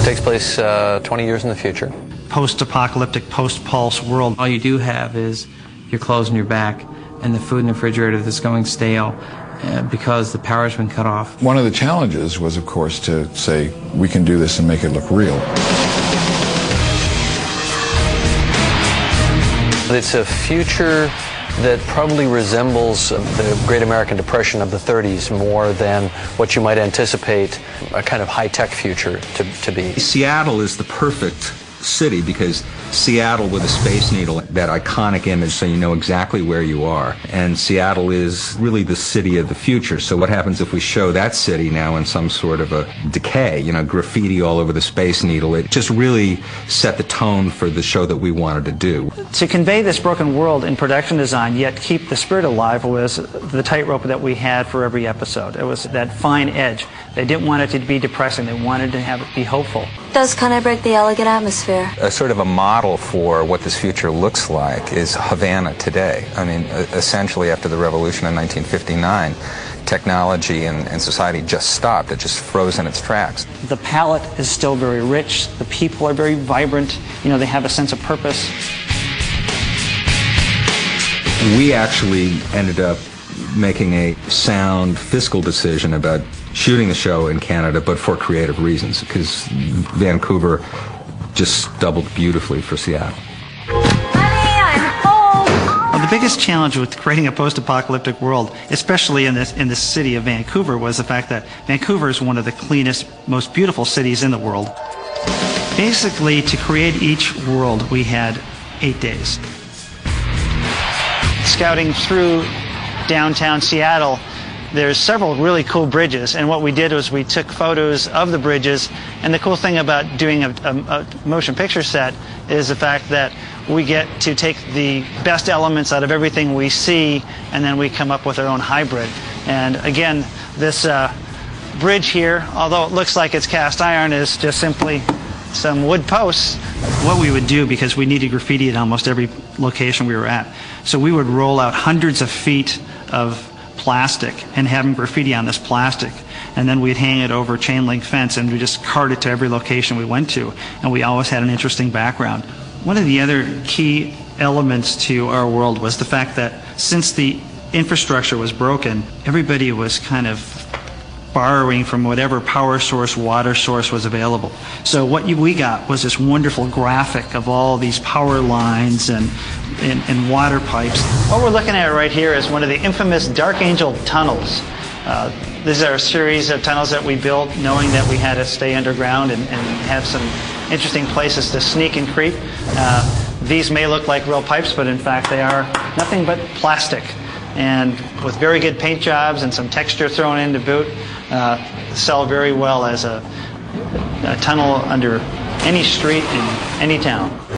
Takes place 20 years in the future. Post-apocalyptic, post-pulse world. All you do have is your clothes on your back and the food in the refrigerator that's going stale because the power's been cut off. One of the challenges was, of course, to say, we can do this and make it look real. It's a future that probably resembles the Great American Depression of the 30s more than what you might anticipate a kind of high-tech future to be. Seattle is the perfect city because Seattle with a Space Needle, that iconic image so you know exactly where you are. And Seattle is really the city of the future. So what happens if we show that city now in some sort of a decay, you know, graffiti all over the Space Needle? It just really set the tone for the show that we wanted to do. To convey this broken world in production design, yet keep the spirit alive, was the tightrope that we had for every episode. It was that fine edge. They didn't want it to be depressing. They wanted to have it be hopeful. Does kind of break the elegant atmosphere. A sort of a model for what this future looks like is Havana today. I mean, essentially after the revolution in 1959, technology and society just stopped. It just froze in its tracks. The palette is still very rich. The people are very vibrant. You know, they have a sense of purpose. We actually ended up making a sound fiscal decision about shooting the show in Canada, but for creative reasons, because Vancouver just doubled beautifully for Seattle. Honey, I'm home. Well, the biggest challenge with creating a post-apocalyptic world, especially in the city of Vancouver, was the fact that Vancouver is one of the cleanest, most beautiful cities in the world. Basically, to create each world, we had 8 days. Scouting through downtown Seattle, there's several really cool bridges, and what we did was we took photos of the bridges. And the cool thing about doing a motion picture set is the fact that we get to take the best elements out of everything we see, and then we come up with our own hybrid. And again, this bridge here, although it looks like it's cast iron, is just simply some wood posts. What we would do, because we needed graffiti at almost every location we were at, so we would roll out hundreds of feet of plastic and have them graffiti on this plastic, and then we'd hang it over chain link fence and we just cart it to every location we went to, and we always had an interesting background. One of the other key elements to our world was the fact that since the infrastructure was broken, everybody was kind of borrowing from whatever power source, water source was available. So what we got was this wonderful graphic of all these power lines and water pipes. What we're looking at right here is one of the infamous Dark Angel tunnels. These are a series of tunnels that we built knowing that we had to stay underground and have some interesting places to sneak and creep. These may look like real pipes, but in fact they are nothing but plastic. And with very good paint jobs and some texture thrown in to boot, sell very well as a tunnel under any street in any town.